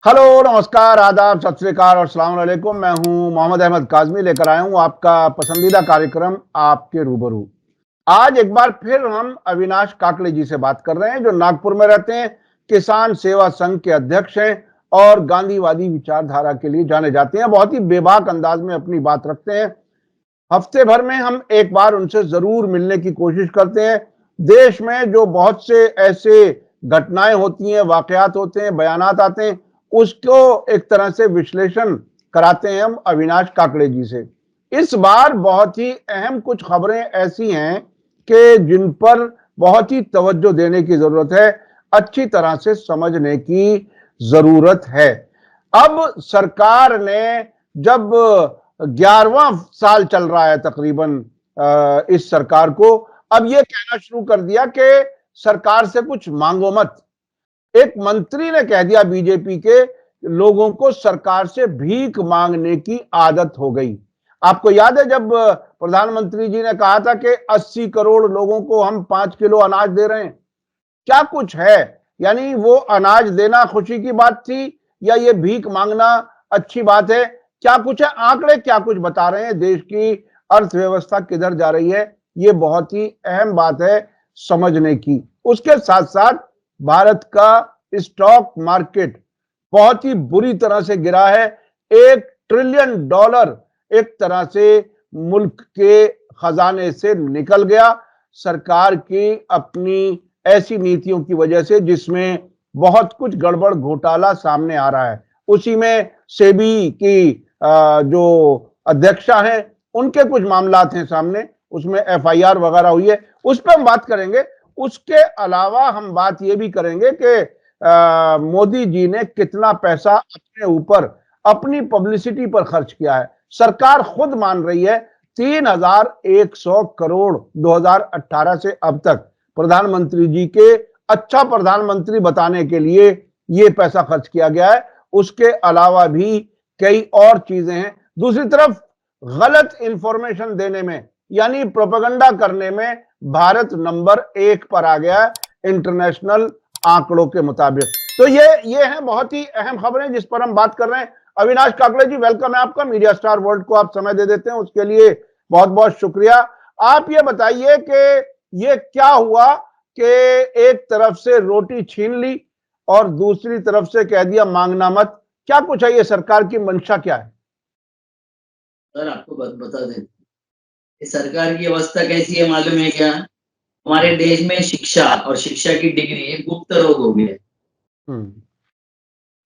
Hello, नमस्कार, आदाब, सत श्री अकाल और अस्सलाम वालेकुम। मैं हूं मोहम्मद अहमद काज़मी, लेकर आया हूं आपका पसंदीदा कार्यक्रम आपके रूबरू। आज एक बार फिर हम अविनाश काकड़े जी से बात कर रहे हैं, जो नागपुर में रहते हैं, किसान सेवा संघ के अध्यक्ष हैं और गांधीवादी विचारधारा के लिए जाने जाते हैं। बहुत ही बेबाक अंदाज में अपनी बात रखते हैं। हफ्ते भर में हम एक बार उनसे जरूर मिलने की कोशिश करते हैं। देश में जो बहुत से ऐसे घटनाएं होती हैं, वाकयात होते हैं, बयानात आते हैं, उसको एक तरह से विश्लेषण कराते हैं हम अविनाश काकड़े जी से। इस बार बहुत ही अहम कुछ खबरें ऐसी हैं कि जिन पर बहुत ही तवज्जो देने की जरूरत है, अच्छी तरह से समझने की जरूरत है। अब सरकार ने जब 11वां साल चल रहा है तकरीबन इस सरकार को, अब ये कहना शुरू कर दिया कि सरकार से कुछ मांगो मत। एक मंत्री ने कह दिया बीजेपी के, लोगों को सरकार से भीख मांगने की आदत हो गई। आपको याद है जब प्रधानमंत्री जी ने कहा था कि 80 करोड़ लोगों को हम 5 किलो अनाज दे रहे हैं, क्या कुछ है? यानी वो अनाज देना खुशी की बात थी या ये भीख मांगना अच्छी बात है? क्या कुछ है? आंकड़े क्या कुछ बता रहे हैं? देश की अर्थव्यवस्था किधर जा रही है? ये बहुत ही अहम बात है समझने की। उसके साथ साथ भारत का स्टॉक मार्केट बहुत ही बुरी तरह से गिरा है। $1 ट्रिलियन एक तरह से मुल्क के खजाने से निकल गया, सरकार की अपनी ऐसी नीतियों की वजह से, जिसमें बहुत कुछ गड़बड़ घोटाला सामने आ रहा है। उसी में सेबी की जो अध्यक्षा हैं, उनके कुछ मामलात हैं सामने, उसमें FIR वगैरह हुई है, उस पर हम बात करेंगे। उसके अलावा हम बात ये भी करेंगे कि मोदी जी ने कितना पैसा अपने ऊपर, अपनी पब्लिसिटी पर खर्च किया है। सरकार खुद मान रही है 3100 करोड़ 2018 से अब तक प्रधानमंत्री जी के अच्छा प्रधानमंत्री बताने के लिए ये पैसा खर्च किया गया है। उसके अलावा भी कई और चीजें हैं। दूसरी तरफ गलत इंफॉर्मेशन देने में, यानी प्रोपेगेंडा करने में भारत नंबर 1 पर आ गया है इंटरनेशनल आंकड़ों के मुताबिक। तो ये हैं बहुत ही अहम खबरें जिस पर हम बात कर रहे हैं। अविनाश काकड़े जी, वेलकम है आपका। मीडिया स्टार वर्ल्ड को आप समय दे देते हैं, उसके लिए बहुत बहुत शुक्रिया। आप ये बताइए कि ये क्या हुआ कि एक तरफ से रोटी छीन ली और दूसरी तरफ से कह दिया मांगना मत। क्या कुछ है? ये सरकार की मंशा क्या है? सर, आपको बता दें, इस सरकार की अवस्था कैसी है मालूम है क्या? हमारे देश में शिक्षा और शिक्षा की डिग्री एक गुप्त रोग हो गया है।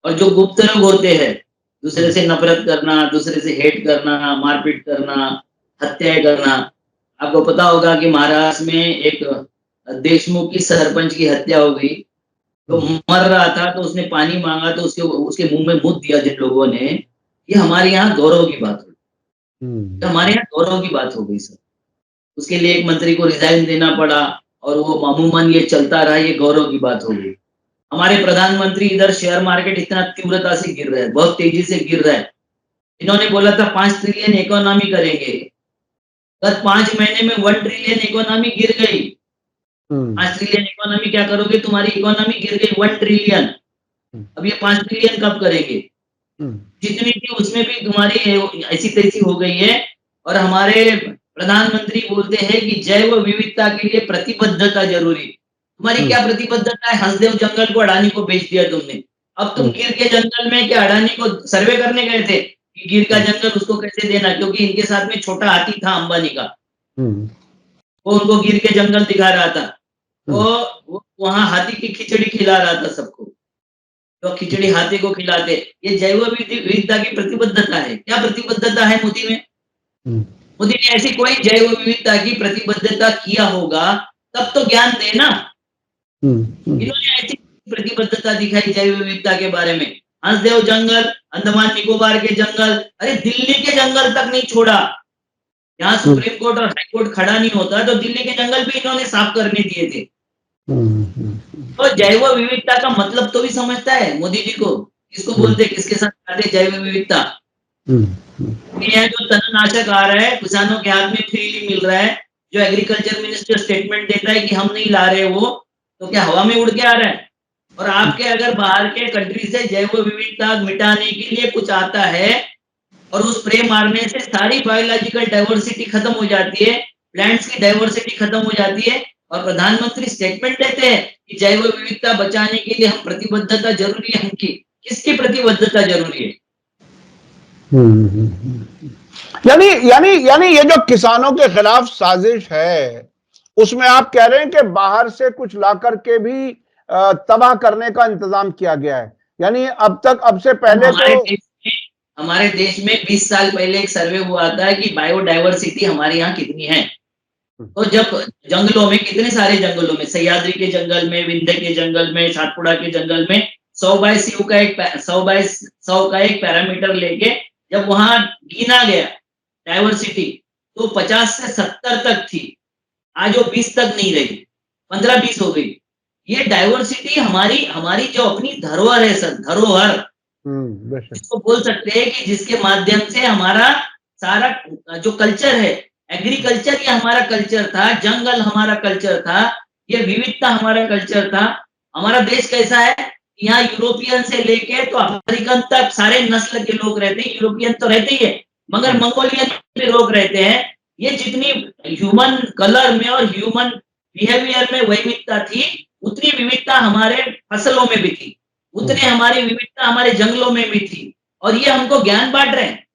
और जो गुप्त रोग होते हैं, दूसरे से नफरत करना, दूसरे से हेट करना, मारपीट करना, हत्याएं करना। आपको पता होगा कि महाराष्ट्र में एक देशमुख की सरपंच की हत्या हो गई। तो मर रहा था तो उसने पानी मांगा, तो उसके मुंह में मुद्द दिया जिन लोगों ने। ये हमारे यहाँ गौरव की बात हुई, तो हमारे यहाँ गौरव की बात हो गई सर। उसके लिए एक मंत्री को रिजाइन देना पड़ा और वो मामूमन ये चलता रहा, ये गौरव की बात हो गई। हमारे प्रधानमंत्री इधर शेयर मार्केट इतना तीव्रता से गिर रहा है, बहुत तेजी से गिर रहा है। इन्होंने बोला था 5 ट्रिलियन इकोनॉमी करेंगे, गत 5 महीने में 1 ट्रिलियन इकोनॉमी गिर गई। 5 ट्रिलियन इकोनॉमी क्या करोगे? तुम्हारी इकोनॉमी गिर गई 1 ट्रिलियन। अब ये 5 ट्रिलियन कब करेंगे? जितनी थी उसमें भी तुम्हारी ऐसी तैसी हो गई है। और हमारे प्रधानमंत्री बोलते हैं कि जैव विविधता के लिए प्रतिबद्धता जरूरी। तुम्हारी क्या प्रतिबद्धता है? हंसदेव जंगल को अडानी को बेच दिया तुमने। अब तुम गिर के जंगल में क्या अडानी को सर्वे करने गए थे कि गिर का जंगल उसको कैसे देना? क्योंकि इनके साथ में छोटा हाथी था अंबानी का, वो उनको गिर के जंगल दिखा रहा था। वो वहां हाथी की खिचड़ी खिला रहा था सबको, तो खिचड़ी हाथी को खिलाते। ये जैव विविधता की प्रतिबद्धता है। क्या प्रतिबद्धता है मोदी में? मोदी ने ऐसी कोई जैव विविधता की प्रतिबद्धता किया होगा तब तो ज्ञान देना। इन्होंने ऐसी प्रतिबद्धता दिखाई जैव विविधता के बारे में। हंसदेव जंगल, अंडमान निकोबार के जंगल, अरे दिल्ली के जंगल तक नहीं छोड़ा। यहाँ सुप्रीम कोर्ट और हाई कोर्ट खड़ा नहीं होता तो दिल्ली के जंगल भी इन्होंने साफ करने दिए थे। तो जैव विविधता का मतलब तो भी समझता है मोदी जी को, किसको बोलते, किसके साथ खाते जैव विविधता। यह जो तणनाशक आ रहा है किसानों के हाथ में फ्रीली मिल रहा है, जो एग्रीकल्चर मिनिस्टर स्टेटमेंट देता है कि हम नहीं ला रहे, वो तो क्या हवा में उड़ के आ रहा है? और आपके अगर बाहर के कंट्री से जैव विविधता मिटाने के लिए कुछ आता है और उस स्प्रे मारने से सारी बायोलॉजिकल डाइवर्सिटी खत्म हो जाती है, प्लांट्स की डाइवर्सिटी खत्म हो जाती है और प्रधानमंत्री स्टेटमेंट देते हैं कि जैव विविधता बचाने के लिए हम प्रतिबद्धता जरूरी है। हमकी किसकी प्रतिबद्धता जरूरी है? यानी यानी यानी ये जो किसानों के खिलाफ साजिश है, उसमें आप कह रहे हैं कि बाहर से कुछ ला करके भी तबाह करने का इंतजाम किया गया है। यानी अब से पहले तो हमारे देश में 20 साल पहले एक सर्वे हुआ था कि बायोडाइवर्सिटी हमारे यहाँ कितनी है। तो जब जंगलों में, कितने सारे जंगलों में, सह्याद्री के जंगल में, विंध्य के जंगल में, सातपुड़ा के जंगल में 100/100 का एक 100/100 का एक पैरामीटर लेके जब वहां गिना गया डाइवर्सिटी, तो 50 से 70 तक थी। आज वो 20 तक नहीं रही, 15-20 हो गई। ये डाइवर्सिटी हमारी हमारी जो अपनी धरोहर है सर, धरोहर इसको बोल सकते हैं कि जिसके माध्यम से हमारा सारा जो कल्चर है, एग्रीकल्चर ये हमारा कल्चर था, जंगल हमारा कल्चर था, ये विविधता हमारा कल्चर था। हमारा देश कैसा है, यहाँ यूरोपियन से लेके तो अफ्रीकन तक सारे नस्ल के लोग रहते हैं। यूरोपियन तो रहते ही है, मगर मंगोलियन भी लोग रहते हैं। ये जितनी ह्यूमन कलर में और ह्यूमन बिहेवियर में विविधता थी, उतनी विविधता हमारे फसलों में भी थी, उतनी हमारी विविधता हमारे जंगलों में भी थी। और ये हमको ज्ञान बांट रहे हैं।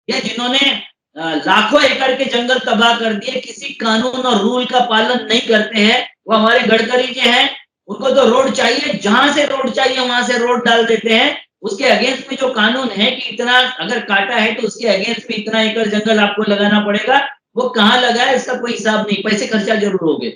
ये जिन्होंने लाखों एकड़ के जंगल तबाह कर दिए, किसी कानून और रूल का पालन नहीं करते हैं, वो हमारे गडकरी जी हैं। उनको तो रोड चाहिए, जहां से रोड चाहिए वहां से रोड डाल देते हैं। उसके अगेंस्ट में जो कानून है कि इतना अगर काटा है तो उसके अगेंस्ट में इतना एकड़ जंगल आपको लगाना पड़ेगा, वो कहाँ लगा है इसका कोई हिसाब नहीं, पैसे खर्चा जरूर हो गए।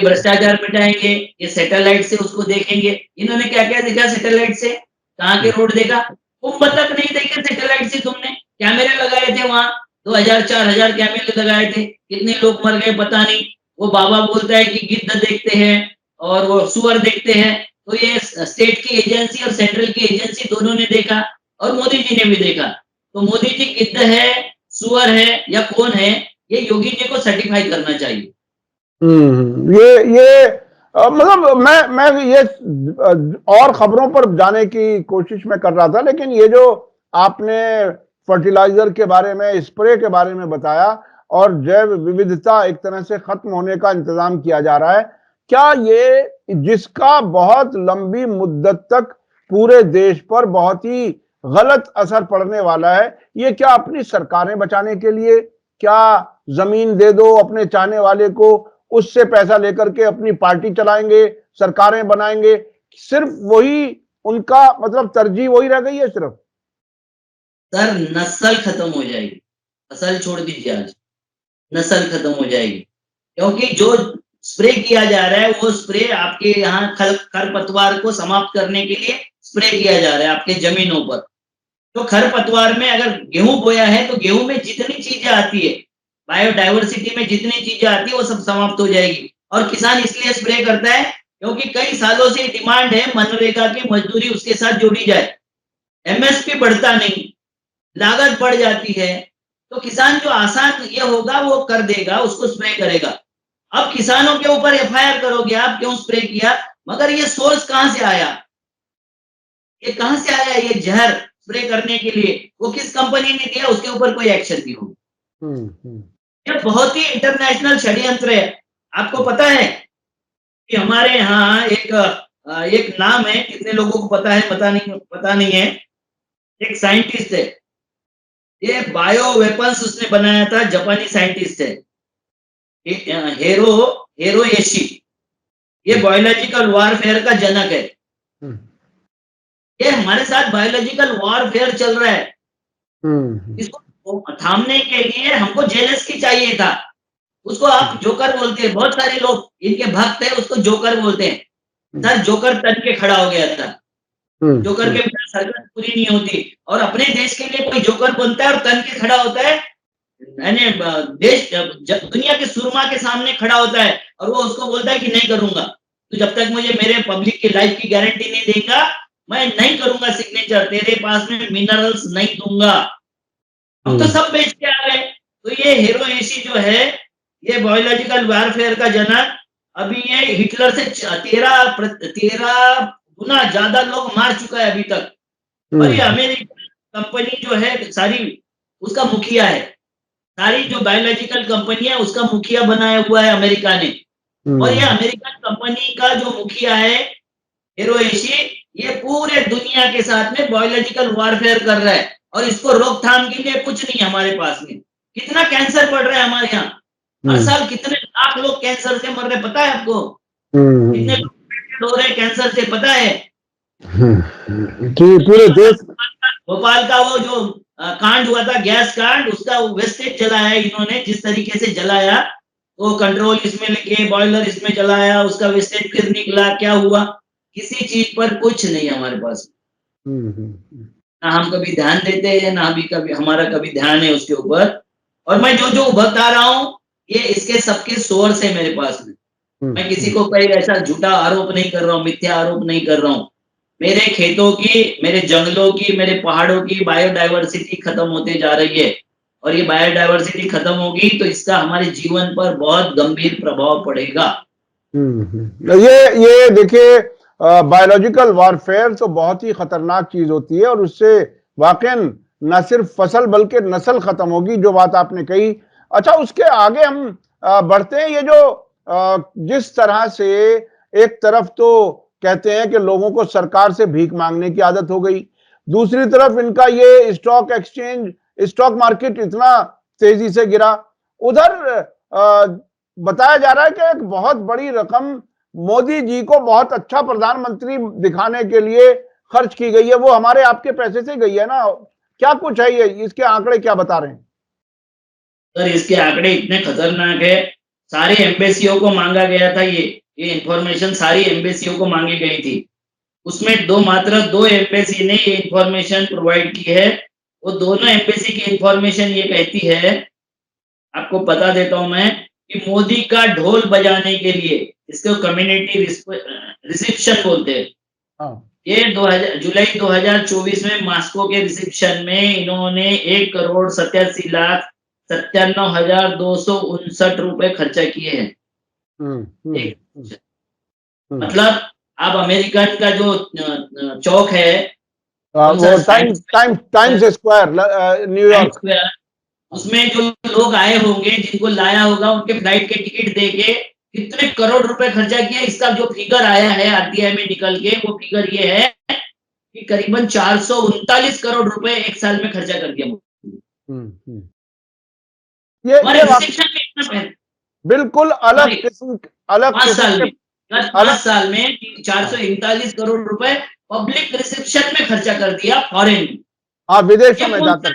भ्रष्टाचार मिटाएंगे, ये सैटेलाइट से उसको देखेंगे। इन्होंने क्या क्या देखा सैटेलाइट से, कहाँ के रोड देखा? कुंभ तक नहीं देखे सैटेलाइट से। तुमने कैमरे लगाए थे वहां, 2000-4000 कैमरे लगाए थे, कितने लोग मर गए पता नहीं। वो बाबा बोलता है कि गिद्ध देखते हैं और वो सुअर देखते हैं। तो ये स्टेट की एजेंसी और सेंट्रल की एजेंसी दोनों ने देखा और मोदी जी ने भी देखा। तो मोदी जी गिद्ध है, सुअर है या कौन है, ये योगी जी को सर्टिफाई करना चाहिए। ये मतलब मैं ये और खबरों पर जाने की कोशिश में कर रहा था, लेकिन ये जो आपने फर्टिलाइजर के बारे में, स्प्रे के बारे में बताया और जैव विविधता एक तरह से खत्म होने का इंतजाम किया जा रहा है, क्या ये जिसका बहुत लंबी मुद्दत तक पूरे देश पर बहुत ही गलत असर पड़ने वाला है, ये क्या अपनी सरकारें बचाने के लिए, क्या जमीन दे दो अपने चाहने वाले को, उससे पैसा लेकर के अपनी पार्टी चलाएंगे, सरकारें बनाएंगे, सिर्फ वही उनका मतलब तरजीह वही रह गई है सिर्फ? सर नस्ल खत्म हो जाएगी, फसल छोड़ दीजिए, आज नस्ल खत्म हो जाएगी। क्योंकि जो स्प्रे किया जा रहा है वो स्प्रे आपके यहाँ खरपतवार को समाप्त करने के लिए स्प्रे किया जा रहा है आपके जमीनों पर। तो खरपतवार में अगर गेहूं बोया है तो गेहूं में जितनी चीजें आती है, बायोडाइवर्सिटी में जितनी चीजें आती है वो सब समाप्त हो जाएगी। और किसान इसलिए स्प्रे करता है क्योंकि कई सालों से डिमांड है मनरेगा की मजदूरी उसके साथ जोड़ी जाए। एमएसपी बढ़ता नहीं, लागत बढ़ जाती है, तो किसान जो आसान ये होगा वो कर देगा, उसको स्प्रे करेगा। अब किसानों के ऊपर एफआईआर करोगे आप, क्यों स्प्रे किया? मगर ये सोर्स कहां से आया, ये कहां से आया ये जहर स्प्रे करने के लिए? वो किस कंपनी ने दिया, उसके ऊपर कोई एक्शन नहीं होगा। ये बहुत ही इंटरनेशनल षड्यंत्र है। आपको पता है कि हमारे यहाँ एक नाम है, कितने लोगों को पता है पता नहीं है, एक साइंटिस्ट है, ये बायो वेपन्स उसने बनाया था, जापानी साइंटिस्ट है, हिरोशी। ये बायोलॉजिकल वॉरफेयर का जनक है। ये हमारे साथ बायोलॉजिकल वॉरफेयर चल रहा है। इसको थामने के लिए हमको जेलेंस्की चाहिए था। उसको आप जोकर बोलते हैं, बहुत सारे लोग इनके भक्त हैं, उसको जोकर बोलते हैं। सर जोकर तन के खड़ा हो गया था। जोकर के बिना सरकार पूरी नहीं होती। और अपने देश के लिए कोई जोकर बनता है और तन के खड़ा होता है, यानी देश दुनिया के सुरमा के सामने खड़ा होता है और वो उसको बोलता है कि नहीं करूंगा, तो जब तक मुझे मेरे पब्लिक की लाइफ की गारंटी नहीं देगा मैं नहीं करूंगा सिग्नेचर, तेरे पास में मिनरल्स नहीं दूंगा। हम तो सब बेच के आ गए। तो ये हिरोशी जो है, ये बायोलॉजिकल वॉरफेयर का जनक, अभी ये हिटलर से 13 गुना ज्यादा लोग मार चुका है अभी तक। और ये अमेरिकन कंपनी जो है सारी, उसका मुखिया है, सारी जो बायोलॉजिकल कंपनी है उसका मुखिया बनाया हुआ है अमेरिका ने। और ये अमेरिकन कंपनी का जो मुखिया है हिरोशी, ये पूरे दुनिया के साथ में बायोलॉजिकल वॉरफेयर कर रहा है, और इसको रोकथाम के लिए कुछ नहीं हमारे पास में। कितना कैंसर बढ़ रहा है हमारे यहाँ, हर साल कितने लाख लोग कैंसर से मर रहे, पता है आपको? कितने लोग हो रहे हैं कैंसर से, पता है? कि पूरे देश, भोपाल का वो जो कांड हुआ था, गैस कांड, उसका वेस्टेज जलाया है इन्होंने, जिस तरीके से जलाया, वो कंट्रोल इसमें लेके बॉयलर इसमें जलाया, उसका वेस्टेज फिर निकला, क्या हुआ? किसी चीज पर कुछ नहीं हमारे पास। ना हम कभी ध्यान देते हैं, ना अभी कभी हमारा कभी ध्यान है उसके ऊपर। और मैं जो जो बता रहा हूँ, ये इसके सबके सोर्स है मेरे पास में। मैं किसी को कोई ऐसा झूठा आरोप नहीं कर रहा हूँ, मिथ्या आरोप नहीं कर रहा हूँ। मेरे खेतों की, मेरे जंगलों की, मेरे पहाड़ों की बायोडायवर्सिटी खत्म होते जा रही है, और ये बायोडायवर्सिटी खत्म होगी तो इसका हमारे जीवन पर बहुत गंभीर प्रभाव पड़ेगा। ये देखिए, बायोलॉजिकल वॉरफेयर तो बहुत ही खतरनाक चीज होती है, और उससे वाकई न सिर्फ फसल बल्कि नस्ल खत्म होगी, जो बात आपने कही। अच्छा, उसके आगे हम बढ़ते हैं। ये जो जिस तरह से एक तरफ तो कहते हैं कि लोगों को सरकार से भीख मांगने की आदत हो गई, दूसरी तरफ इनका ये स्टॉक एक्सचेंज, स्टॉक मार्केट इतना तेजी से गिरा, उधर बताया जा रहा है कि एक बहुत बड़ी रकम मोदी जी को बहुत अच्छा प्रधानमंत्री दिखाने के लिए खर्च की गई है, वो हमारे आपके पैसे से गई है ना? क्या कुछ है ये, इसके आंकड़े क्या बता रहे हैं? सर, इसके आंकड़े इतने खतरनाक है, सारे एम्बेसियों को मांगा गया था, ये इंफॉर्मेशन सारी एम्बेसियों को मांगी गई थी। उसमें मात्र दो एम्बेसी ने ये इंफॉर्मेशन प्रोवाइड की है। वो दोनों एम्बेसी की इंफॉर्मेशन ये कहती है, आपको बता देता हूं मैं, कि मोदी का ढोल बजाने के लिए, इसको कम्युनिटी रिसेप्शन बोलते हैं। ये जुलाई 2024 में मॉस्को के रिसेप्शन में इन्होंने 1,87,97,259 रुपए खर्चा किए हैं। मतलब आप अमेरिकन का जो चौक है, वो टाइम्स स्क्वायर, न्यूयॉर्क, उसमें जो लोग आए होंगे, जिनको लाया होगा, उनके फ्लाइट के टिकट देके कितने करोड़ रुपए खर्चा किया, इसका जो फिगर आया है आरटीआई में निकल के, वो फिगर ये है कि करीबन 439 करोड़ रुपए एक साल में खर्चा कर दिया। ये बिल्कुल अलग किस्म, अलग 5 साल में 439 करोड़ रुपए पब्लिक रिसेप्शन में खर्चा कर दिया, फॉरेन, हाँ, विदेशों में जाकर।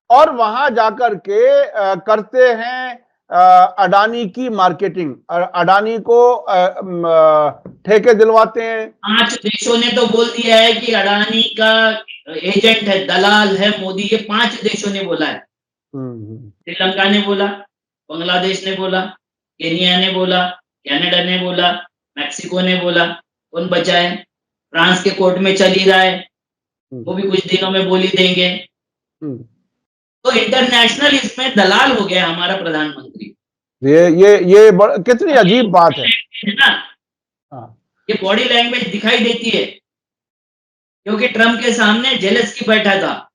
और वहां जाकर के करते हैं अडानी की मार्केटिंग, अडानी को ठेके दिलवाते हैं। 5 देशों ने तो बोल दिया है कि अडानी का एजेंट है, दलाल है मोदी, ये 5 देशों ने बोला है। श्रीलंका ने बोला, बांग्लादेश ने बोला, केनिया ने बोला, कनाडा ने बोला, मैक्सिको ने बोला। कौन बचा है? फ्रांस के कोर्ट में चल ही रहा है, वो भी कुछ दिनों में बोल ही देंगे। तो इंटरनेशनल इसमें दलाल हो गया हमारा प्रधानमंत्री। ये कितनी अजीब बात है ना। ये बॉडी लैंग्वेज दिखाई देती है, क्योंकि ट्रम्प के सामने जेलेंस्की बैठा था।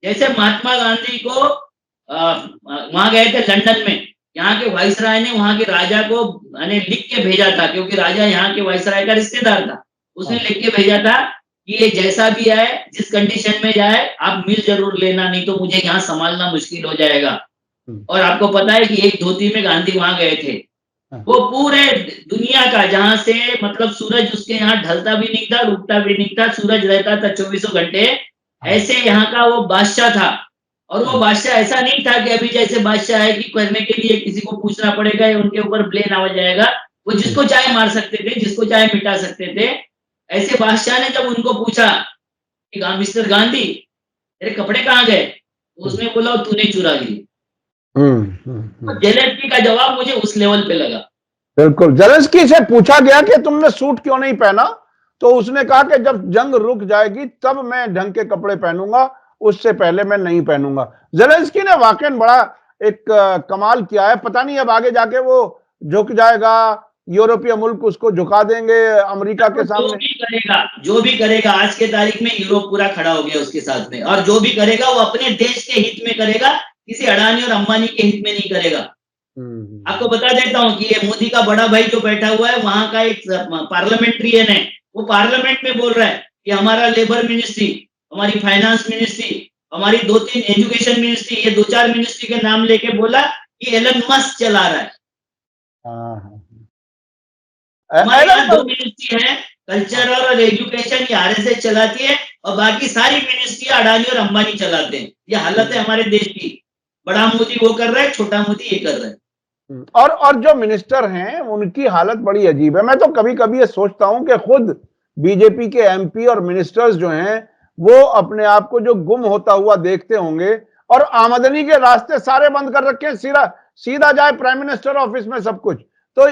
जैसे महात्मा गांधी को वहां गए थे लंदन में, यहाँ के वाइसराय ने वहां के राजा को लिख के भेजा था, क्योंकि राजा यहाँ के वाइसराय का रिश्तेदार था। उसने लिख के भेजा था कि ये जैसा भी आए, जिस कंडीशन में जाए, आप मिल जरूर लेना, नहीं तो मुझे यहाँ संभालना मुश्किल हो जाएगा। और आपको पता है कि एक धोती में गांधी वहां गए थे। वो पूरे दुनिया का, जहां से मतलब सूरज उसके यहाँ ढलता भी नहीं था, डूबता भी नहीं था, सूरज रहता था 24 घंटे, ऐसे यहाँ का वो बादशाह था। और वो बादशाह ऐसा नहीं था कि अभी जैसे बादशाह है कि करने के लिए किसी को पूछना पड़ेगा या उनके ऊपर ब्लेम आ जाएगा। वो जिसको चाहे मार सकते थे, जिसको चाहे मिटा सकते थे। ऐसे बादशाह ने जब उनको पूछा कि मिस्टर गांधी, तेरे कपड़े कहाँ गए, तो उसने बोला तूने चुरा लिए। जेलेंस्की का जवाब मुझे उस लेवल पे लगा। बिल्कुल, जेलेंस्की से पूछा गया कि तुमने सूट क्यों नहीं पहना, तो उसने कहा कि जब जंग रुक जाएगी तब मैं ढंग के कपड़े पहनूंगा, उससे पहले मैं नहीं पहनूंगा। जेलेंस्की ने वाकई बड़ा एक कमाल किया है। पता नहीं अब आगे जाके वो झुक जाएगा, यूरोपीय मुल्क उसको झुका देंगे अमेरिका के सामने। जो भी करेगा आज के तारीख में यूरोप पूरा खड़ा हो गया उसके साथ में, और जो भी करेगा वो अपने देश के हित में करेगा, किसी अडानी और अंबानी के हित में नहीं करेगा। आपको बता देता हूँ कि ये मोदी का बड़ा भाई जो बैठा हुआ है वहां का एक पार्लियामेंट्रियन है, वो पार्लियामेंट में बोल रहा है कि हमारा लेबर मिनिस्ट्री, हमारी फाइनेंस मिनिस्ट्री, हमारी 2-3 एजुकेशन मिनिस्ट्री, ये 2-4 मिनिस्ट्री के नाम लेके बोला कि एलन मस्क चला रहा है। हमारे यहाँ 2 मिनिस्ट्री है, कल्चर और एजुकेशन, ये आरएसएस चलाती है, और बाकी सारी मिनिस्ट्री अडानी और अंबानी चलाते हैं। ये हालत है हमारे देश की। बड़ा मोदी वो कर रहा है, छोटा मोदी ये कर रहा है। और जो मिनिस्टर हैं उनकी हालत बड़ी अजीब है। मैं तो कभी कभी ये सोचता हूं कि खुद बीजेपी के एमपी और मिनिस्टर्स जो हैं वो अपने आप को जो गुम होता हुआ देखते होंगे, और आमदनी के रास्ते सारे बंद कर रखे हैं, सीधा जाए प्राइम मिनिस्टर ऑफिस में सब कुछ। तो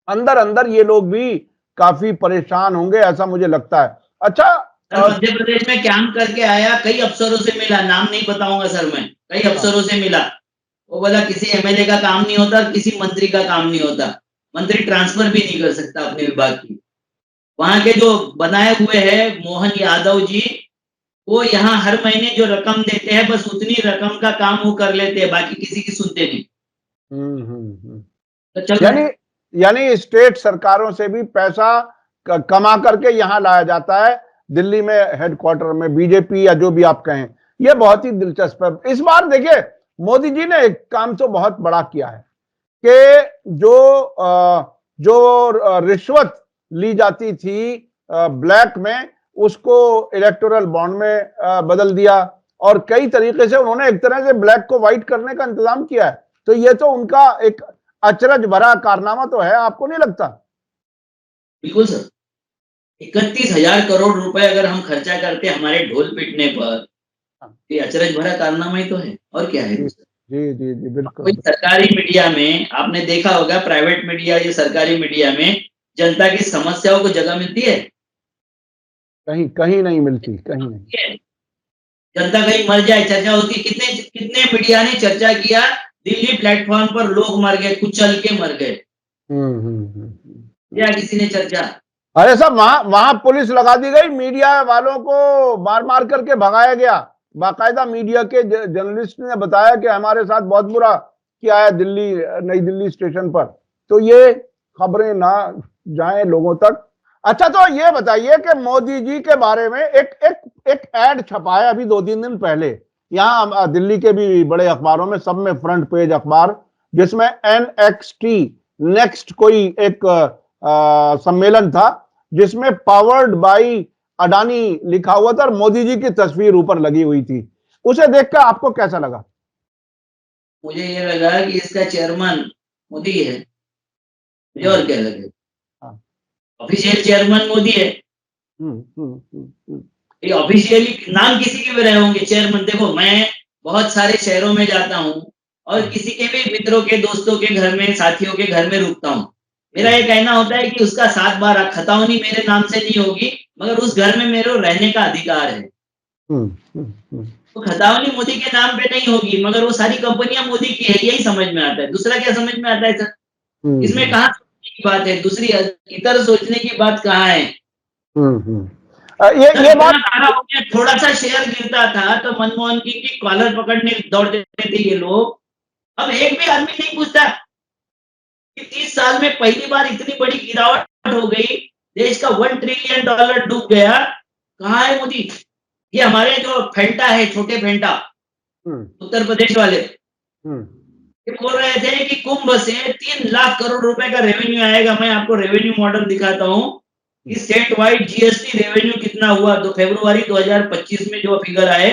अंदर अंदर ये लोग भी काफी परेशान होंगे, ऐसा मुझे लगता है। अच्छा, मध्य प्रदेश में काम करके आया, कई अफसरों से मिला, नाम नहीं बताऊंगा सर मैं, कई अफसरों से मिला। वो बोला किसी एमएलए का काम नहीं होता, किसी मंत्री का काम नहीं होता, मंत्री ट्रांसफर भी नहीं कर सकता अपने विभाग की। वहां के जो बनाए हुए हैं मोहन यादव जी, वो यहाँ हर महीने जो रकम देते हैं बस उतनी रकम का काम वो कर लेते हैं, बाकी किसी की सुनते नहीं। तो यानी स्टेट सरकारों से भी पैसा कमा करके यहाँ लाया जाता है, दिल्ली में हेडक्वार्टर में बीजेपी या जो भी आप कहें। यह बहुत ही दिलचस्प है। इस बार देखिए मोदी जी ने एक काम तो बहुत बड़ा किया है कि जो रिश्वत ली जाती थी ब्लैक में, उसको इलेक्टोरल बॉन्ड में बदल दिया, और कई तरीके से उन्होंने एक तरह से ब्लैक को व्हाइट करने का इंतजाम किया है। तो ये तो उनका एक अचरज भरा कारनामा तो है, आपको नहीं लगता? बिल्कुल सर, 31,000 करोड़ रुपए अगर हम खर्चा करते हमारे ढोल पीटने पर, ये अचरज भरा कारनामा ही तो है, और क्या है? जी जी जी बिल्कुल। कोई सरकारी मीडिया में आपने देखा होगा, प्राइवेट मीडिया या सरकारी मीडिया में जनता की समस्याओं को जगह मिलती है? कहीं नहीं मिलती, कहीं नहीं। जनता कहीं मर जाए चर्चा होती, कितने मीडिया ने चर्चा किया, दिल्ली प्लेटफॉर्म पर लोग मर गए, कुचल के मर गए। क्या किसी ने चर्चा? अरे साहब, वहां पुलिस लगा दी गई, मीडिया वालों को मार मार करके भगाया गया। बाकायदा मीडिया के जर्नलिस्ट ने बताया कि हमारे साथ बहुत बुरा किया है नई दिल्ली स्टेशन पर। तो ये खबरें ना जाएं लोगों तक। अच्छा, तो ये बताइए कि मोदी जी के बारे में एक एड छपा है अभी 2-3 दिन पहले, यहाँ दिल्ली के भी बड़े अखबारों में, सब में फ्रंट पेज अखबार, जिसमें NXT नेक्स्ट कोई एक सम्मेलन था, जिसमें पावर्ड बाई अडानी लिखा हुआ था और मोदी जी की तस्वीर ऊपर लगी हुई थी। उसे देखकर आपको कैसा लगा? मुझे ये लगा कि इसका चेयरमैन मोदी है, मुझे और क्या लगे, ऑफिशियल चेयरमैन मोदी है। ये ऑफिशियली नाम किसी के भी रहे होंगे चेयरमैन। देखो, मैं बहुत सारे शहरों में जाता हूँ और किसी के भी मित्रों के, दोस्तों के घर में, साथियों के घर में रुकता हूँ। मेरा ये कहना होता है कि उसका 7 बार खतावनी मेरे नाम से नहीं होगी, मगर उस घर में मेरे रहने का अधिकार है। तो खतावनी मोदी के नाम पे नहीं होगी, मगर वो सारी कंपनियां मोदी की है, यही समझ में आता है। दूसरा क्या समझ में आता है सर? इसमें कहाँ सोचने की बात है? दूसरी इतर सोचने की बात कहाँ है? ये बात, थोड़ा सा शेयर गिरता था तो मनमोहन सिंह की कॉलर पकड़ने दौड़ते थे ये लोग। अब एक भी आदमी नहीं पूछता कि 30 साल में पहली बार इतनी बड़ी गिरावट हो गई, देश का $1 ट्रिलियन डूब गया। कहाँ है मोदी? ये हमारे जो फेंटा है, छोटे फेंटा, उत्तर प्रदेश वाले, ये बोल रहे थे कि कुंभ से 3 लाख करोड़ रुपए का रेवेन्यू आएगा। मैं आपको रेवेन्यू मॉडल दिखाता हूँ कि स्टेट वाइड जीएसटी रेवेन्यू कितना हुआ। तो फरवरी 2025 में जो फिगर आए,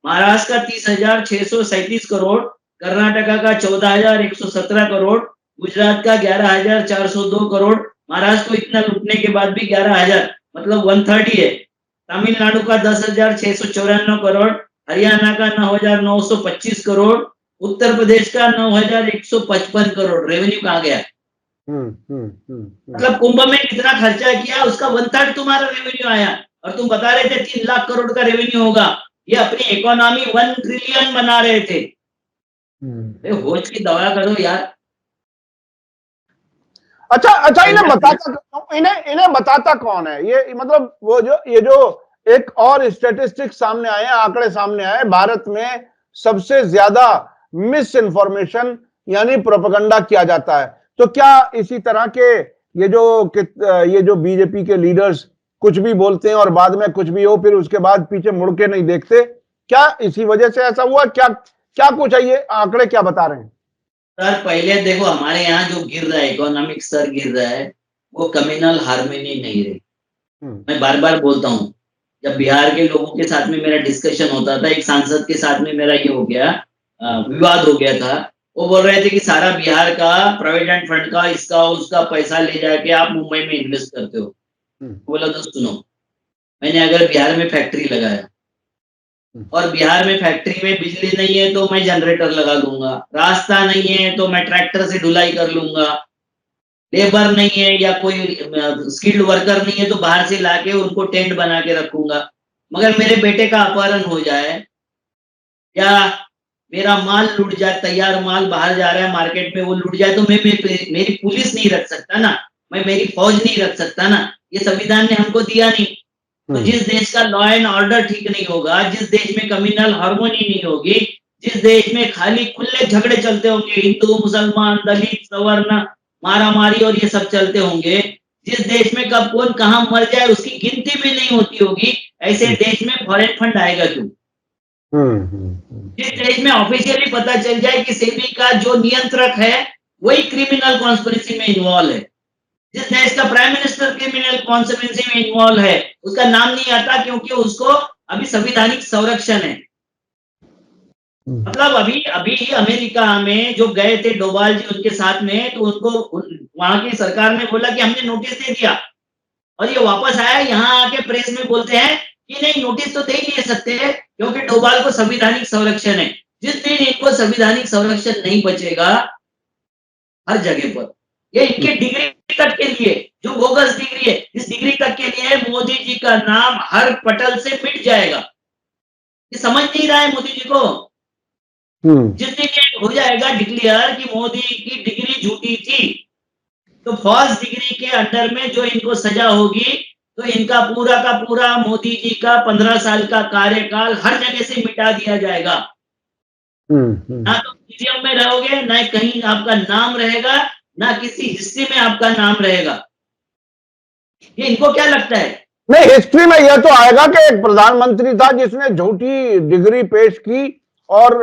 महाराष्ट्र का 30,637 करोड़, कर्नाटका का 14,117 करोड़, गुजरात का 11,402 करोड़। महाराष्ट्र को इतना लूटने के बाद भी 11,000 मतलब 1/3 ही है। तमिलनाडु का 10,694 करोड़, हरियाणा का 9,925 करोड़, उत्तर प्रदेश का 9,155 करोड़। रेवेन्यू कहाँ गया? मतलब कुंभ में कितना खर्चा किया, उसका 1/3 तुम्हारा रेवेन्यू आया, और तुम बता रहे थे 3 लाख करोड़ का रेवेन्यू होगा। ये अपनी इकोनॉमी 1 ट्रिलियन बना रहे थे। होश की दवा करो यार। अच्छा अच्छा, इन्हें बताता कौन है ये? मतलब वो जो ये जो एक और स्टैटिस्टिक्स सामने आए हैं, आंकड़े सामने आए, भारत में सबसे ज्यादा मिस इन्फॉर्मेशन यानी प्रोपेगेंडा किया जाता है। तो क्या इसी तरह के ये जो बीजेपी के लीडर्स कुछ भी बोलते हैं और बाद में कुछ भी हो, फिर उसके बाद पीछे मुड़ के नहीं देखते, क्या इसी वजह से ऐसा हुआ? क्या क्या कुछ है, ये आंकड़े क्या बता रहे हैं? सर पहले देखो, हमारे यहाँ जो गिर रहा है, इकोनॉमिक स्तर गिर रहा है, वो कम्युनल हार्मनी नहीं रही। मैं बार बार बोलता हूँ, जब बिहार के लोगों के साथ में मेरा डिस्कशन होता था, एक सांसद के साथ में मेरा ये हो गया, विवाद हो गया था। वो बोल रहे थे कि सारा बिहार का प्रोविडेंट फंड का इसका उसका पैसा ले जाके आप मुंबई में इन्वेस्ट करते हो। बोला तो सुनो, मैंने अगर बिहार में फैक्ट्री लगाया और बिहार में फैक्ट्री में बिजली नहीं है तो मैं जनरेटर लगा लूंगा, रास्ता नहीं है तो मैं ट्रैक्टर से ढुलाई कर लूंगा, लेबर नहीं है या कोई स्किल्ड वर्कर नहीं है तो बाहर से लाके उनको टेंट बना के रखूंगा। मगर मेरे बेटे का अपहरण हो जाए या मेरा माल लूट जाए, तैयार माल बाहर जा रहा है मार्केट में, वो लूट जाए, तो मैं मेरी पुलिस नहीं रख सकता ना, मैं मेरी फौज नहीं रख सकता ना। ये संविधान ने हमको दिया नहीं। तो जिस देश का लॉ एंड ऑर्डर ठीक नहीं होगा, जिस देश में कम्युनल हार्मोनी नहीं होगी, जिस देश में खाली खुले झगड़े चलते होंगे, हिंदू मुसलमान दलित सवर्ण मारा मारी और ये सब चलते होंगे, जिस देश में कब कौन कहाँ मर जाए उसकी गिनती भी नहीं होती होगी, ऐसे देश में फॉरेन फंड आएगा क्यों? जिस देश में ऑफिशियली पता चल जाए कि सेबी का जो नियंत्रक है वही क्रिमिनल कॉन्स्पिरेसी में इन्वॉल्व है, जिस देश का प्राइम मिनिस्टर क्रिमिनल कॉन्स्पिरेसी में इन्वॉल्व है, उसका नाम नहीं आता क्योंकि उसको अभी संवैधानिक संरक्षण है। मतलब अभी अभी अमेरिका में जो गए थे डोभाल जी उनके साथ में, तो उनको वहां की सरकार ने बोला कि हमने नोटिस दे दिया, और ये वापस आया, यहाँ आके प्रेस में बोलते हैं कि नहीं नोटिस तो दे ही नहीं सकते क्योंकि डोभाल को संवैधानिक संरक्षण है। जिस दिन इनको संवैधानिक संरक्षण नहीं बचेगा हर जगह पर, ये इनके डिग्री तक के लिए जो बोगस डिग्री है, इस डिग्री तक के लिए मोदी जी का नाम हर पटल से मिट जाएगा। ये समझ नहीं रहा है मोदी जी को। जिस दिन ये हो जाएगा डिक्लेयर कि मोदी की डिग्री झूठी थी, तो फॉल्स डिग्री के अंडर में जो इनको सजा होगी, तो इनका पूरा का पूरा मोदी जी का 15 साल का कार्यकाल हर जगह से मिटा दिया जाएगा। ना तो म्यूजियम में रहोगे, ना कहीं आपका नाम रहेगा, ना किसी हिस्ट्री में आपका नाम रहेगा। ये इनको क्या लगता है? नहीं, हिस्ट्री में यह तो आएगा कि एक प्रधानमंत्री था जिसने झूठी डिग्री पेश की और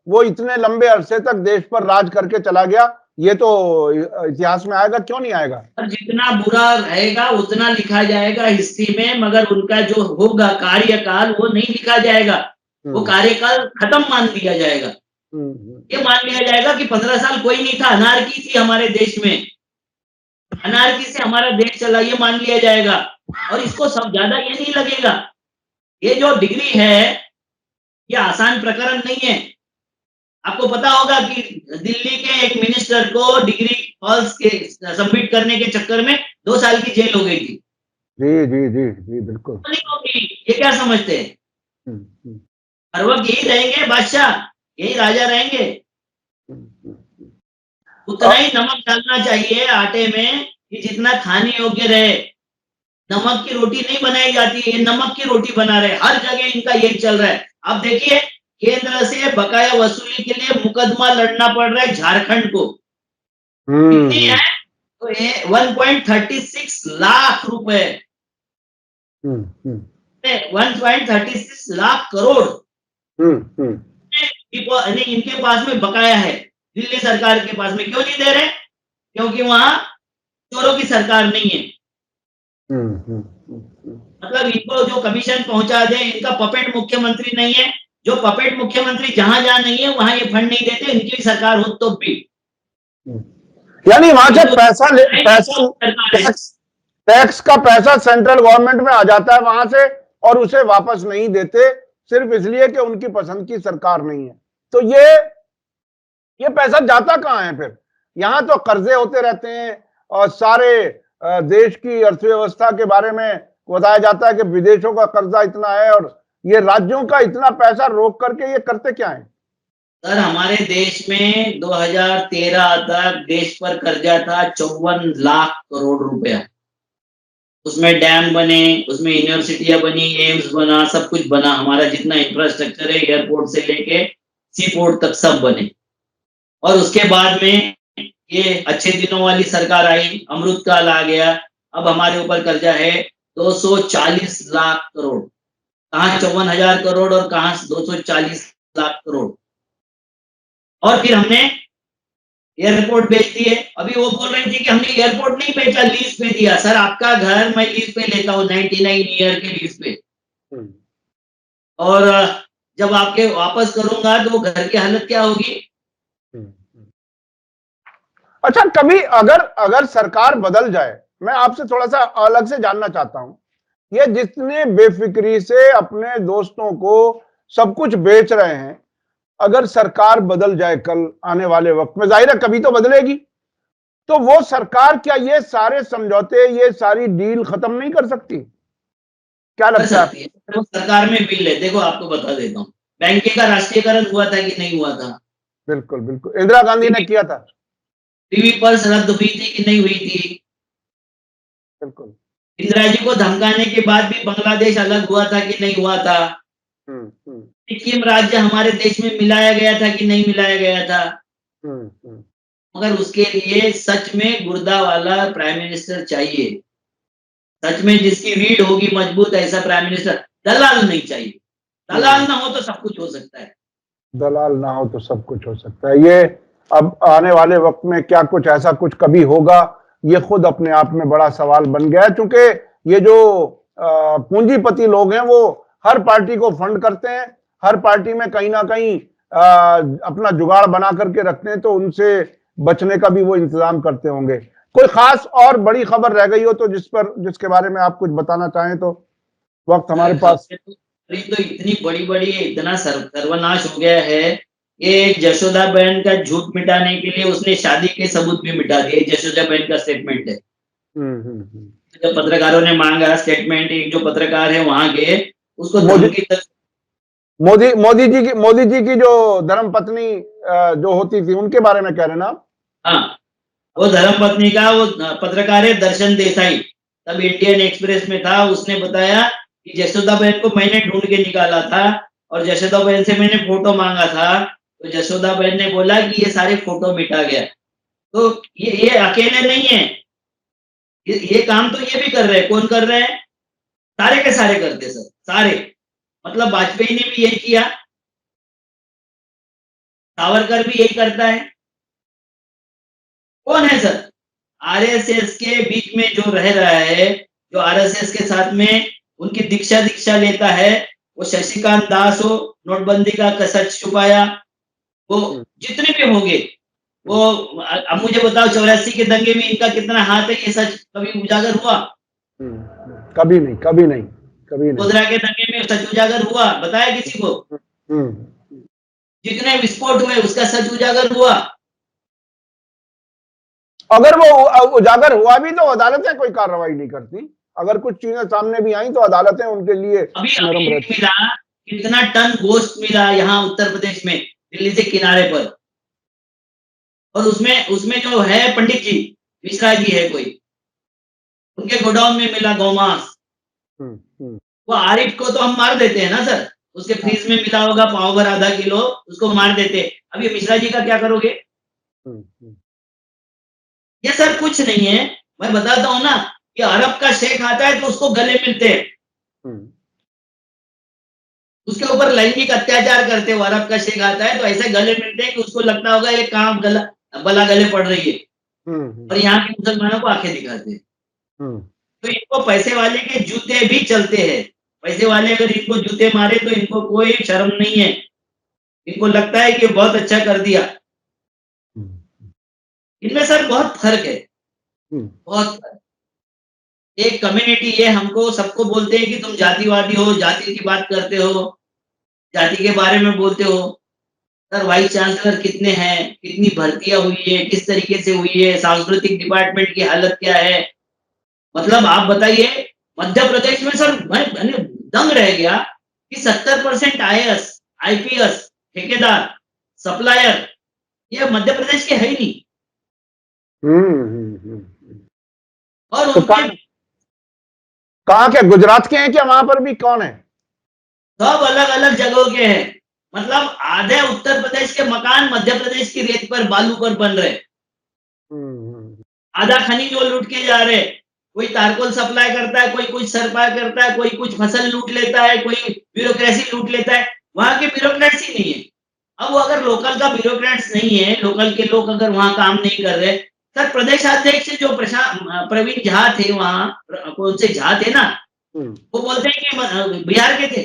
वो इतने लंबे अरसे तक देश पर राज करके चला गया। ये तो इतिहास में आएगा, क्यों नहीं आएगा? और जितना बुरा रहेगा उतना लिखा जाएगा हिस्ट्री में, मगर उनका जो होगा कार्यकाल वो नहीं लिखा जाएगा, वो कार्यकाल खत्म मान लिया जाएगा। ये मान लिया जाएगा कि 15 साल कोई नहीं था, अनारकी थी हमारे देश में, अनारकी से हमारा देश चला, ये मान लिया जाएगा। और इसको सब ज्यादा ये नहीं लगेगा, ये जो डिग्री है ये आसान प्रकरण नहीं है। आपको पता होगा कि दिल्ली के एक मिनिस्टर को डिग्री फॉल्स के सबमिट करने के चक्कर में 2 साल की जेल हो गई थी। जी जी जी जी बिल्कुल। नहीं होगी, ये क्या समझते हैं? हर वक्त यही रहेंगे बादशाह, यही राजा रहेंगे। उतना ही नमक डालना चाहिए आटे में कि जितना खाने योग्य रहे। नमक की रोटी नहीं बनाई जाती, ये नमक की रोटी बना रहे, हर जगह इनका यही चल रहा है। आप देखिए, केंद्र से बकाया वसूली के लिए मुकदमा लड़ना पड़ रहा है झारखंड को। कितनी है? तो ये 1.36 लाख रुपए, 1.36 लाख करोड़ इनके पास में बकाया है, दिल्ली सरकार के पास में। क्यों नहीं दे रहे? क्योंकि वहां चोरों की सरकार नहीं है। मतलब इनको जो कमीशन पहुंचा दे, इनका पपेट मुख्यमंत्री नहीं है। जो पपेट मुख्यमंत्री जहां जहां नहीं है वहां ये फंड नहीं देते, इनकी सरकार हो तो भी। यानी वहां से टैक्स का पैसा सेंट्रल गवर्नमेंट में आ जाता है वहां से, और उसे वापस नहीं देते, सिर्फ इसलिए कि उनकी पसंद की सरकार नहीं है। तो ये पैसा जाता कहां है फिर? यहां तो कर्जे होते रहते हैं और सारे देश की अर्थव्यवस्था के बारे में बताया जाता है कि विदेशों का कर्जा इतना है और ये राज्यों का इतना पैसा रोक करके ये करते क्या है? सर हमारे देश में 2013 तक देश पर कर्जा था 54 लाख करोड़ रुपया। उसमें डैम बने, उसमें यूनिवर्सिटियां बनी, एम्स बना, सब कुछ बना। हमारा जितना इंफ्रास्ट्रक्चर है एयरपोर्ट से लेके सी पोर्ट तक सब बने। और उसके बाद में ये अच्छे दिनों वाली सरकार आई, अमृतकाल आ गया। अब हमारे ऊपर कर्जा है 240 लाख करोड़। कहाँ 54,000 करोड़ और कहाँ 240 लाख करोड़। और फिर हमने एयरपोर्ट बेच दिए। अभी वो बोल रही थी कि हमने एयरपोर्ट नहीं बेचा, लीज पे दिया। सर आपका घर मैं लीज पे लेता हूँ 99 ईयर के लीज पे। और जब आपके वापस करूंगा तो घर की हालत क्या होगी? अच्छा, कभी अगर अगर सरकार बदल जाए, मैं आपसे थोड़ा सा अलग से जानना चाहता हूं, ये जितने बेफिक्री से अपने दोस्तों को सब कुछ बेच रहे हैं, अगर सरकार बदल जाए कल आने वाले वक्त में, जाहिर है कभी तो बदलेगी, तो वो सरकार क्या ये सारे समझौते, ये सारी डील खत्म नहीं कर सकती? क्या कर लगता है? सकती है। तो सरकार में बिल है, देखो आपको बता देता हूँ। बैंक का राष्ट्रीयकरण हुआ था कि नहीं हुआ था? बिल्कुल बिल्कुल, इंदिरा गांधी ने किया था। टीवी पर रद्द हुई थी कि नहीं हुई थी? बिल्कुल। इंदिरा जी को धमकाने के बाद भी बांग्लादेश अलग हुआ था कि नहीं हुआ था? हम्म। सिक्किम राज्य हमारे देश में मिलाया गया था कि नहीं मिलाया गया था? हम्म। मगर उसके लिए सच में गुर्दा वाला प्राइम मिनिस्टर चाहिए। सच में जिसकी रीढ़ होगी मजबूत, ऐसा प्राइम मिनिस्टर। दलाल नहीं चाहिए। दलाल ना हो तो सब कुछ हो सकता है। दलाल ना हो तो सब कुछ हो सकता है। ये अब आने वाले वक्त में क्या कुछ ऐसा कुछ कभी होगा, ये खुद अपने आप में बड़ा सवाल बन गया है, क्योंकि ये जो पूंजीपति लोग हैं वो हर पार्टी को फंड करते हैं, हर पार्टी में कहीं ना कहीं अपना जुगाड़ बना करके रखते हैं, तो उनसे बचने का भी वो इंतजाम करते होंगे। कोई खास और बड़ी खबर रह गई हो तो जिसके बारे में आप कुछ बताना चाहें तो वक्त हमारे पास। अभी तो इतनी बड़ी-बड़ी इतना सर्वनाश हो गया है। ये जशोदा बहन का झूठ मिटाने के लिए उसने शादी के सबूत भी मिटा दिए। जशोदा बहन का स्टेटमेंट है। जब पत्रकारों ने मांगा स्टेटमेंट, एक जो पत्रकार है वहां के, उसको धमकी तक। मोदी जी की जो धर्म पत्नी जो होती थी उनके बारे में कह रहे ना? हाँ, वो धर्म पत्नी का वो पत्रकार है दर्शन देसाई, तब इंडियन एक्सप्रेस में था। उसने बताया कि जशोदा बहन को मैंने ढूंढ के निकाला था और जशोदा बहन से मैंने फोटो मांगा था, तो जशोदा बहन ने बोला कि ये सारे फोटो मिटा गया। तो ये अकेले नहीं है, ये काम तो ये भी कर रहे हैं। कौन कर रहे हैं? सारे के सारे करते सर, सारे। मतलब वाजपेयी ने भी यही किया, सावरकर भी यही करता है। कौन है सर? आरएसएस के बीच में जो रह रहा है, जो आरएसएस के साथ में उनकी दीक्षा लेता है, वो शशिकांत दास हो, नोटबंदी का सच छुपाया, वो जितने भी होंगे, वो अब मुझे बताओ 84 के दंगे में इनका कितना हाथ है, ये सच कभी उजागर हुआ? कभी नहीं, कभी नहीं, कभी नहीं। गोधरा के दंगे में सच उजागर हुआ? बताया किसी को? जितने विस्फोट हुए उसका सच उजागर हुआ? अगर वो उजागर हुआ भी तो अदालतें कोई कार्रवाई नहीं करती। अगर कुछ चीजें सामने भी आई तो अदालतें उनके लिए अभी नरम रहती। मिला, कितना टन गोश्त मिला यहाँ उत्तर प्रदेश में, दिल्ली से किनारे पर। और उसमें उसमें जो है पंडित जी, मिश्रा जी है कोई, उनके गोडाउन में मिला गौमांस। वो आरिफ को तो हम मार देते हैं ना सर, उसके फ्रीज में मिला होगा पाव भर आधा किलो, उसको मार देते। अभी मिश्रा जी का क्या करोगे? ये सर कुछ नहीं है। मैं बताता हूँ ना कि अरब का शेख आता है तो उसको गले मिलते हैं, उसके ऊपर लैंगिक अत्याचार करते हो। अरब का शेख आता है तो ऐसे गले मिलते हैं कि उसको लगता होगा ये कहाँ बला गले पड़ रही है, और यहाँ के मुसलमानों को आंखें दिखाते हैं। तो इनको पैसे वाले के जूते भी चलते हैं। पैसे वाले अगर इनको जूते मारे तो इनको कोई शर्म नहीं है, इनको लगता है कि बहुत अच्छा कर दिया। इनमें सर बहुत फर्क है, बहुत फर्क। एक कम्युनिटी है, हमको सबको बोलते हैं कि तुम जातिवादी हो, जाति की बात करते हो, जाति के बारे में बोलते हो। सर वाइस चांसलर कितने हैं, कितनी भर्तियां हुई है, किस तरीके से हुई है, सांस्कृतिक डिपार्टमेंट की हालत क्या है? मतलब आप बताइए, मध्य प्रदेश में सर मैं दंग रह गया। कि 70% IAS, IPS, ठेकेदार, सप्लायर ये मध्य प्रदेश के है ही नहीं। और तो उनके कहाँ के, गुजरात के हैं क्या? वहां पर भी कौन है? सब अलग अलग जगहों के हैं। मतलब आधे उत्तर प्रदेश के मकान मध्य प्रदेश की रेत पर, बालू पर बन रहे। आधा खनिज वो लूट के जा रहे। कोई तारकोल सप्लाई करता है, कोई कुछ सप्लाई करता है, कोई कुछ फसल लूट लेता है, कोई ब्यूरोक्रेसी लूट लेता है। वहां के ब्यूरोक्रेट्स ही नहीं है। अब वो अगर लोकल का ब्यूरोक्रेट्स नहीं है, लोकल के लोग अगर वहां काम नहीं कर रहे, सर प्रदेश अध्यक्ष जो प्रवीण झा थे, वहां कौन से झा थे ना, वो बोलते हैं कि बिहार के थे।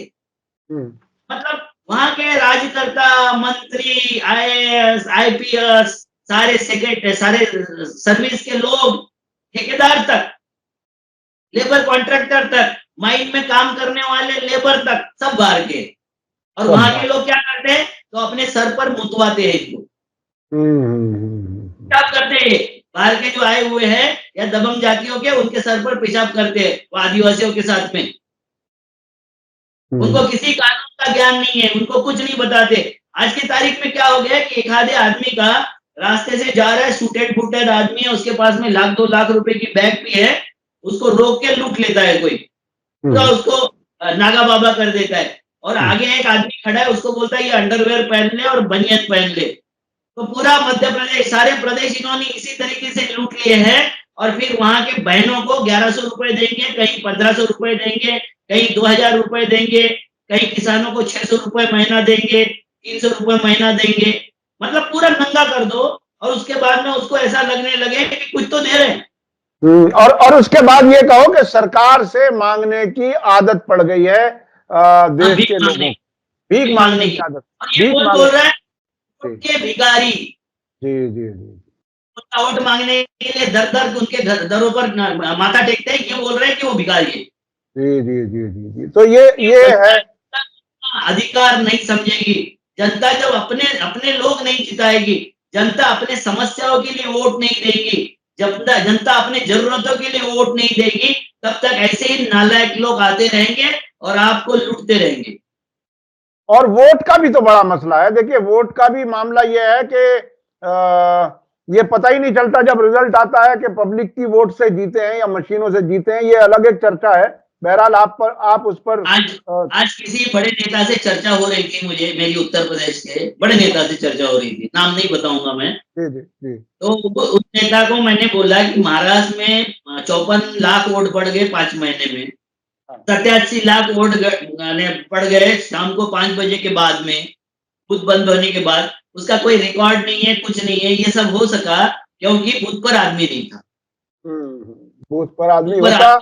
मतलब वहां के राज्यकर्ता, मंत्री, IAS, IPS, सारे सेक्रेटरी, सारे सर्विस के लोग, ठेकेदार तक, लेबर कॉन्ट्रैक्टर तक, माइन में काम करने वाले लेबर तक, सब बाहर के। और वहां के लोग क्या करते हैं, तो अपने सर पर मुतवाते हैं इसको। पेशाब करते हैं बाहर के जो आए हुए हैं या दबंग जातियों के, उनके सर पर पेशाब करते हैं वो आदिवासियों के साथ में। उनको किसी कानून का ज्ञान नहीं है, उनको कुछ नहीं बताते। आज की तारीख में क्या हो गया कि एक आधे आदमी का रास्ते से जा रहा है, सूटेड फूटेड आदमी है, उसके पास में 1-2 लाख रुपए की बैग भी है, उसको रोक के लूट लेता है कोई, तो उसको नागा बाबा कर देता है। और आगे एक आदमी खड़ा है, उसको बोलता है ये अंडरवेयर पहन ले और बनियान पहन ले। तो पूरा मध्य प्रदेश, सारे प्रदेश इन्होंने इसी तरीके से लूट लिए हैं। और फिर वहां के बहनों को 1100 रुपए देंगे, कहीं 1500 रुपए देंगे, कहीं 2000 रुपए देंगे, कहीं किसानों को 600 रुपए महीना देंगे, 300 रुपए महीना देंगे। मतलब पूरा नंगा कर दो और उसके बाद में उसको ऐसा लगने लगे कि कुछ तो दे रहे हैं। और उसके बाद ये कहो कि सरकार से मांगने की आदत पड़ गई है देश के लोगों को, भीख मांगने की आदत। ये कौन बोल रहा है? उनके भिखारी। जी जी जी। वोट मांगने के लिए दर दर उनके दरों पर माथा टेकते हैं, ये बोल रहे हैं कि वो भिखारी है। जी जी जी जी जी। तो ये है, अधिकार नहीं समझेगी जनता। जब अपने अपने लोग नहीं जिताएगी, जनता अपने समस्याओं के लिए वोट नहीं देगी, जब जनता अपने जरूरतों के लिए वोट नहीं देगी, तब तक ऐसे ही नालायक लोग आते रहेंगे और आपको लूटते रहेंगे। और वोट का भी तो बड़ा मसला है। देखिए, वोट का भी मामला यह है कि ये पता ही नहीं चलता जब रिजल्ट आता है कि पब्लिक की वोट से जीते हैं या मशीनों से जीते हैं। ये अलग एक चर्चा है। बहरहाल आप उस पर आज किसी बड़े नेता से चर्चा हो रही थी, मुझे मेरी उत्तर प्रदेश के बड़े नेता से चर्चा हो रही थी, नाम नहीं बताऊंगा मैं। जी जी जी। तो उस नेता को मैंने बोला कि महाराष्ट्र में 54 लाख वोट पड़ गए 5 महीने में, 87 लाख वोट पड़ गए शाम को 5 बजे के बाद में, बूथ बंद होने के बाद। उसका कोई रिकॉर्ड नहीं है, कुछ नहीं है। ये सब हो सका क्योंकि बूथ पर आदमी नहीं था। बूथ पर आदमी होता,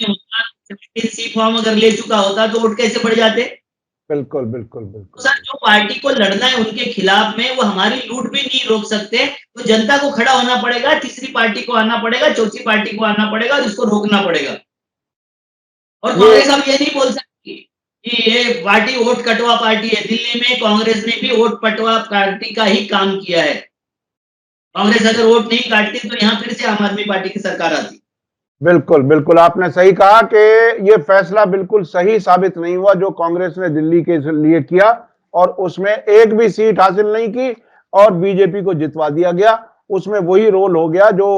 सी फॉर्म अगर ले चुका होता तो वोट कैसे बढ़ जाते? बिल्कुल बिल्कुल बिल्कुल। सर, जो पार्टी को लड़ना है उनके खिलाफ में, वो हमारी लूट भी नहीं रोक सकते, तो जनता को खड़ा होना पड़ेगा, तीसरी पार्टी को आना पड़ेगा, चौथी पार्टी को आना पड़ेगा और इसको रोकना पड़ेगा। और कांग्रेस अब ये नहीं बोल सकती कि ये पार्टी वोट कटवा पार्टी है। दिल्ली में कांग्रेस ने भी वोट पटवा पार्टी का ही काम किया है। कांग्रेस अगर वोट नहीं काटती तो यहाँ फिर से आम आदमी पार्टी की सरकार आती। बिल्कुल बिल्कुल, आपने सही कहा कि ये फैसला बिल्कुल सही साबित नहीं हुआ जो कांग्रेस ने दिल्ली के लिए किया, और उसमें एक भी सीट हासिल नहीं की और बीजेपी को जितवा दिया गया। उसमें वही रोल हो गया जो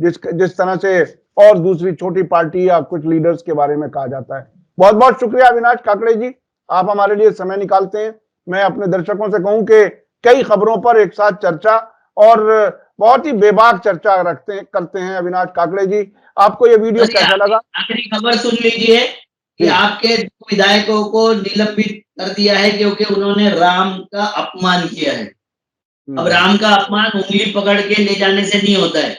जिस तरह से और दूसरी छोटी पार्टी या कुछ लीडर्स के बारे में कहा जाता है। बहुत बहुत शुक्रिया अविनाश काकड़े जी, आप हमारे लिए समय निकालते हैं। मैं अपने दर्शकों से कहूं कि कई खबरों पर एक साथ चर्चा, और बहुत ही बेबाक चर्चा करते हैं अविनाश काकड़े जी। आपको ये वीडियो कैसा लगा? आखिरी खबर सुन लीजिए कि आपके विधायकों को निलंबित कर दिया है क्योंकि उन्होंने राम का अपमान किया है। अब राम का अपमान उंगली पकड़ के ले जाने से नहीं होता है।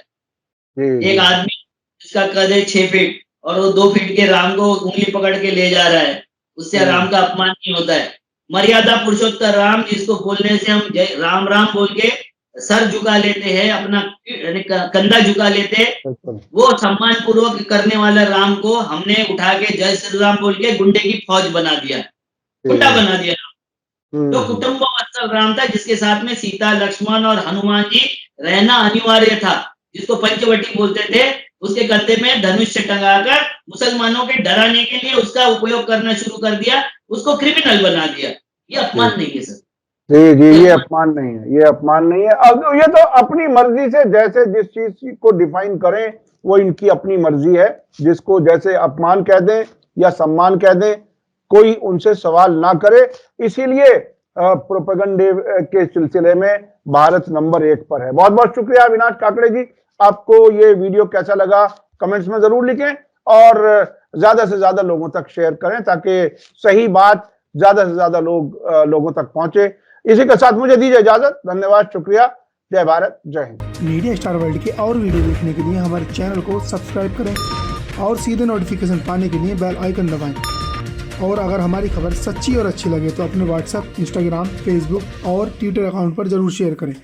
एक आदमी जिसका कद है 6 फीट और वो 2 फीट के राम को उंगली पकड़ के ले जा रहा है, उससे राम का अपमान नहीं होता है। मर्यादा पुरुषोत्तम राम, जिसको बोलने से हम जय राम राम बोल के सर झुका लेते हैं, अपना कंधा झुका लेते हैं, वो सम्मान पूर्वक करने वाला राम को हमने उठा के जय श्री राम बोल के गुंडे की फौज बना दिया, गुंडा बना दिया। तो कुटुंब वत्सल राम था, जिसके साथ में सीता, लक्ष्मण और हनुमान जी रहना अनिवार्य था, जिसको पंचवटी बोलते थे। उसके कंधे में धनुष टंगाकर मुसलमानों के डराने के लिए उसका उपयोग करना शुरू कर दिया। उसको क्रिमिनल बना दिया। ये अपमान नहीं है सर। जी जी, ये अपमान नहीं है, ये अपमान नहीं है। अब ये तो अपनी मर्जी से जैसे जिस चीज को डिफाइन करें वो इनकी अपनी मर्जी है, जिसको जैसे अपमान कह दें या सम्मान कह दें, कोई उनसे सवाल ना करे। इसीलिए प्रोपेगेंडे के सिलसिले में भारत नंबर 1 पर है। बहुत बहुत शुक्रिया अविनाश काकड़े जी। आपको ये वीडियो कैसा लगा कमेंट्स में जरूर लिखें और ज्यादा से ज्यादा लोगों तक शेयर करें ताकि सही बात ज्यादा से ज्यादा लोगों तक पहुंचे। इसी के साथ मुझे दीजिए इजाजत। धन्यवाद, शुक्रिया, जय भारत, जय हिंद। मीडिया स्टार वर्ल्ड के और वीडियो देखने के लिए हमारे चैनल को सब्सक्राइब करें और सीधे नोटिफिकेशन पाने के लिए बेल आइकन दबाएं। और अगर हमारी खबर सच्ची और अच्छी लगे तो अपने व्हाट्सएप, इंस्टाग्राम, फेसबुक और ट्विटर अकाउंट पर जरूर शेयर करें।